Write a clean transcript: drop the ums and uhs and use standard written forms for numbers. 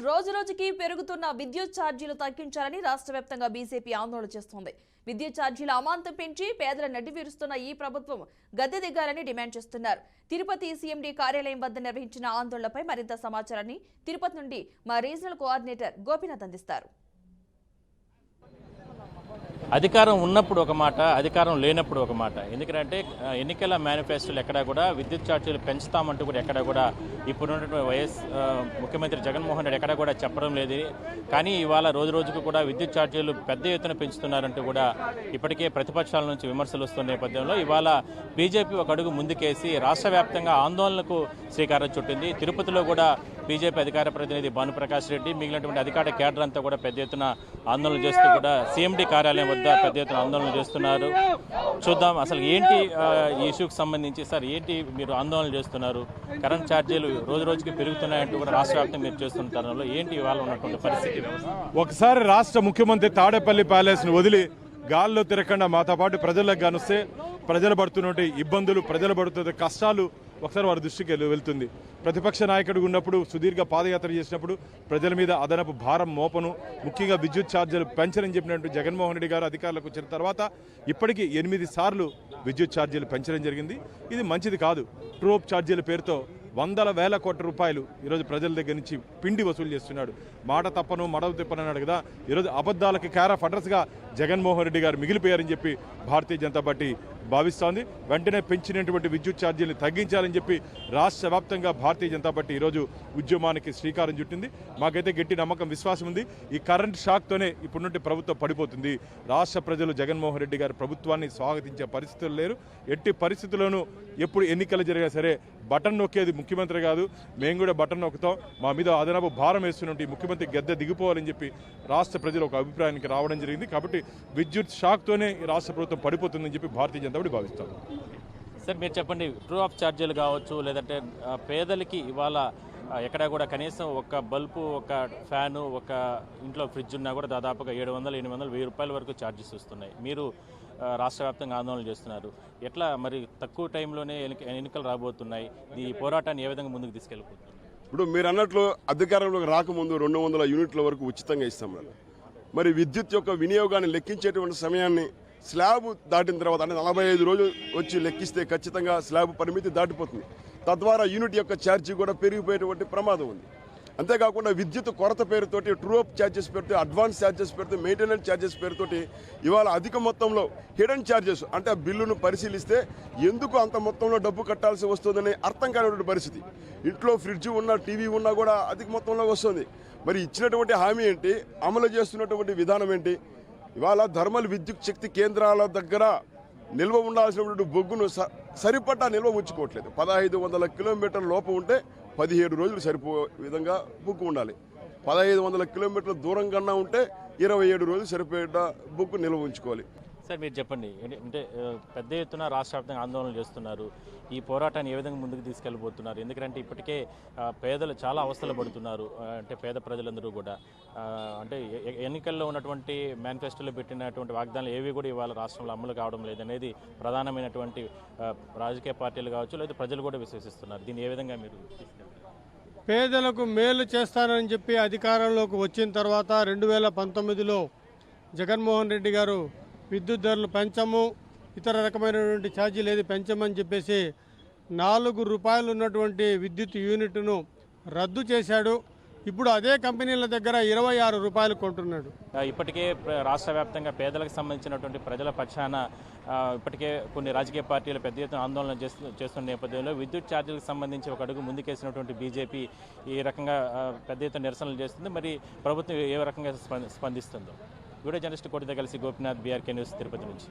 రోజురోజుకి పెరుగుతున్న విద్యుత్ ఛార్జీలు తగ్గించాలని రాష్ట్ర వ్యాప్తంగా బీజేపీ ఆందోళన చేస్తోంది. విద్యుత్ ఛార్జీల అమాంతం పెంచి పేదల నడ్డివీరుస్తున్న ఈ ప్రభుత్వం గద్దె దిగాలని డిమాండ్ చేస్తున్నారు. తిరుపతి సీఎండీ కార్యాలయం వద్ద నిర్వహించిన ఆందోళనపై మరింత సమాచారాన్ని తిరుపతి నుండి మా రీజనల్ కోఆర్డినేటర్ గోపీనాథ్ అందిస్తారు. అధికారం ఉన్నప్పుడు ఒక మాట, అధికారం లేనప్పుడు ఒక మాట. ఎందుకంటే ఎన్నికల మేనిఫెస్టోలు ఎక్కడా కూడా విద్యుత్ ఛార్జీలు పెంచుతామంటూ కూడా ఎక్కడా కూడా ఇప్పుడున్నటువంటి ముఖ్యమంత్రి జగన్మోహన్ రెడ్డి ఎక్కడా కూడా చెప్పడం లేదు. కానీ ఇవాళ రోజు రోజుకు కూడా విద్యుత్ ఛార్జీలు పెద్ద ఎత్తున పెంచుతున్నారంటూ కూడా ఇప్పటికే ప్రతిపక్షాల నుంచి విమర్శలు వస్తున్న నేపథ్యంలో ఇవాళ బీజేపీ ఒక అడుగు ముందుకేసి రాష్ట్ర వ్యాప్తంగా ఆందోళనకు శ్రీకారం చుట్టింది. తిరుపతిలో కూడా బీజేపీ అధికార ప్రతినిధి భానుప్రకాష్ రెడ్డి మిగిలినటువంటి అధికార కేడర్ అంతా కూడా పెద్ద ఎత్తున ఆందోళన చేస్తూ కూడా సీఎండీ కార్యాలయం వద్ద పెద్ద ఎత్తున ఆందోళన చేస్తున్నారు. చూద్దాం అసలు ఏంటి ఈ ఇష్యూకి సంబంధించి. సార్, ఏంటి మీరు ఆందోళన చేస్తున్నారు? కరెంట్ ఛార్జీలు రోజు రోజుకి పెరుగుతున్నాయంటూ కూడా రాష్ట్ర వ్యాప్తంగా మీరు చేస్తున్న తరుణంలో ఏంటి ఇవాళ ఉన్నటువంటి పరిస్థితి? ఒకసారి రాష్ట్ర ముఖ్యమంత్రి తాడేపల్లి ప్యాలెస్ను వదిలి గాల్లో తిరగకుండా మాతో పాటు ప్రజలకు కానిస్తే ప్రజలు పడుతున్నటువంటి ఇబ్బందులు, ప్రజలు పడుతున్న కష్టాలు ఒకసారి వారి దృష్టికి వెళ్తుంది. ప్రతిపక్ష నాయకుడు ఉన్నప్పుడు సుదీర్ఘ పాదయాత్ర చేసినప్పుడు ప్రజల మీద అదనపు భారం మోపను, ముఖ్యంగా విద్యుత్ ఛార్జీలు పెంచని చెప్పినట్టు జగన్మోహన్ రెడ్డి గారు అధికారులకు వచ్చిన తర్వాత ఇప్పటికీ 8 సార్లు విద్యుత్ ఛార్జీలు పెంచడం జరిగింది. ఇది మంచిది కాదు. ట్రూప్ ఛార్జీల పేరుతో వందల వేల కోట్ల రూపాయలు ఈరోజు ప్రజల దగ్గర నుంచి పిండి వసూలు చేస్తున్నాడు. మాట తప్పను మడవ తిప్పను అన్నాడు కదా. ఈరోజు అబద్ధాలకి క్యార్ ఆఫ్ అడ్రస్గా జగన్మోహన్ రెడ్డి గారు మిగిలిపోయారని చెప్పి భారతీయ జనతా పార్టీ భావిస్తోంది. వెంటనే పెంచినటువంటి విద్యుత్ ఛార్జీలను తగ్గించాలని చెప్పి రాష్ట్ర వ్యాప్తంగా భారతీయ జనతా పార్టీ ఈరోజు ఉద్యమానికి శ్రీకారం చుట్టింది. మాకైతే గట్టి నమ్మకం, విశ్వాసం ఉంది. ఈ కరెంట్ షాక్తోనే ఇప్పుడున్నట్టు ప్రభుత్వం పడిపోతుంది. రాష్ట్ర ప్రజలు జగన్మోహన్ రెడ్డి గారి ప్రభుత్వాన్ని స్వాగతించే పరిస్థితులు లేరు. ఎట్టి పరిస్థితుల్లోనూ ఎప్పుడు ఎన్నికలు జరిగినా సరే బటన్ నొక్కేది ముఖ్యమంత్రి కాదు, మేము కూడా బటన్ నొక్కుతాం. మా మీద అదనపు భారం వేస్తున్నట్టు ఈ ముఖ్యమంత్రి గద్దె దిగిపోవాలని చెప్పి రాష్ట్ర ప్రజలు ఒక అభిప్రాయానికి రావడం జరిగింది. కాబట్టి విద్యుత్ షాక్తోనే ఈ రాష్ట్ర ప్రభుత్వం పడిపోతుందని చెప్పి భారతీయ జనతా పార్టీ భావిస్తాం. సార్, మీరు చెప్పండి, ట్రూ ఆఫ్ ఛార్జీలు కావచ్చు, లేదంటే పేదలకి ఇవాళ ఎక్కడా కూడా కనీసం ఒక బల్బు, ఒక ఫ్యాను, ఒక ఇంట్లో ఫ్రిడ్జ్ ఉన్నా కూడా దాదాపుగా 700, 800, 1000 రూపాయల వరకు ఛార్జెస్ వస్తున్నాయి. మీరు రాష్ట్ర వ్యాప్తంగా ఆందోళన చేస్తున్నారు. ఎట్లా మరి తక్కువ టైంలోనే ఎన్నికలు రాబోతున్నాయి, ఈ పోరాటాన్ని ఏ విధంగా ముందుకు తీసుకెళ్ళిపోతున్నారు? ఇప్పుడు మీరు అన్నట్లు అధికారంలోకి రాకముందు 200 యూనిట్ల వరకు ఉచితంగా ఇస్తాం. మరి విద్యుత్ యొక్క వినియోగాన్ని లెక్కించేటువంటి సమయాన్ని స్లాబ్ దాటిన తర్వాత అంటే 45 రోజులు వచ్చి లెక్కిస్తే ఖచ్చితంగా స్లాబ్ పరిమితి దాటిపోతుంది. తద్వారా యూనిట్ యొక్క ఛార్జీ కూడా పెరిగిపోయేటువంటి ప్రమాదం ఉంది. అంతేకాకుండా విద్యుత్ కొరత పేరుతోటి ట్రూఅప్ ఛార్జెస్ పేరుతో, అడ్వాన్స్ ఛార్జెస్ పేరుతో, మెయింటెనెన్స్ ఛార్జెస్ పేరుతోటి ఇవాళ అధిక మొత్తంలో హిడెన్ ఛార్జెస్ అంటే ఆ బిల్లును పరిశీలిస్తే ఎందుకు అంత మొత్తంలో డబ్బు కట్టాల్సి వస్తుందని అర్థం కానిటువంటి పరిస్థితి. ఇంట్లో ఫ్రిడ్జ్ ఉన్నా, టీవీ ఉన్నా కూడా అధిక మొత్తంలో వస్తుంది. మరి ఇచ్చినటువంటి హామీ ఏంటి, అమలు చేస్తున్నటువంటి విధానం ఏంటి? ఇవాళ థర్మల్ విద్యుత్ శక్తి కేంద్రాల దగ్గర నిల్వ ఉండాల్సినటువంటి బొగ్గును సరిపడా నిల్వ ఉంచుకోవట్లేదు. 1500 కిలోమీటర్ల లోపు ఉంటే 17 రోజులు సరిపోయే విధంగా బొగ్గు ఉండాలి. 1500 కిలోమీటర్ల దూరం కన్నా ఉంటే 27 రోజులు సరిపోయేట బొగ్గు నిల్వ ఉంచుకోవాలి. సార్, మీరు చెప్పండి, అంటే పెద్ద ఎత్తున రాష్ట్ర వ్యాప్తంగా ఆందోళన చేస్తున్నారు. ఈ పోరాటాన్ని ఏ విధంగా ముందుకు తీసుకెళ్ళబోతున్నారు? ఎందుకంటే ఇప్పటికే పేదలు చాలా అవస్థలు పడుతున్నారు. అంటే పేద ప్రజలందరూ కూడా అంటే ఎన్నికల్లో ఉన్నటువంటి మేనిఫెస్టోలో పెట్టినటువంటి వాగ్దానాలు ఏవి కూడా ఇవాళ రాష్ట్రంలో అమలు కావడం లేదనేది ప్రధానమైనటువంటి రాజకీయ పార్టీలు కావచ్చు, లేదా ప్రజలు కూడా విశ్వసిస్తున్నారు. దీన్ని ఏ విధంగా మీరు తీసుకెళ్తారు? పేదలకు మేలు చేస్తానని చెప్పి అధికారంలోకి వచ్చిన తర్వాత 2019లో జగన్మోహన్ రెడ్డి గారు విద్యుత్ ధరలు పెంచము, ఇతర రకమైనటువంటి ఛార్జీలు ఏది పెంచమని చెప్పేసి 4 రూపాయలు ఉన్నటువంటి విద్యుత్ యూనిట్ను రద్దు చేశాడు. ఇప్పుడు అదే కంపెనీల దగ్గర 26 రూపాయలు కొంటున్నాడు. ఇప్పటికే రాష్ట్ర వ్యాప్తంగా పేదలకు సంబంధించినటువంటి ప్రజల పక్షాన ఇప్పటికే కొన్ని రాజకీయ పార్టీలు పెద్ద ఎత్తున ఆందోళన చేస్తున్న నేపథ్యంలో విద్యుత్ ఛార్జీలకు సంబంధించి ఒక అడుగు ముందుకేసినటువంటి బీజేపీ ఈ రకంగా పెద్ద ఎత్తున నిరసనలు చేస్తుంది. మరి ప్రభుత్వం ఏ రకంగా స్పందిస్తుందో? వీడియో జర్నలిస్ట్ కోటితో కలిసి గోపీనాథ్, బీఆర్కే న్యూస్, తిరుపతి నుంచి.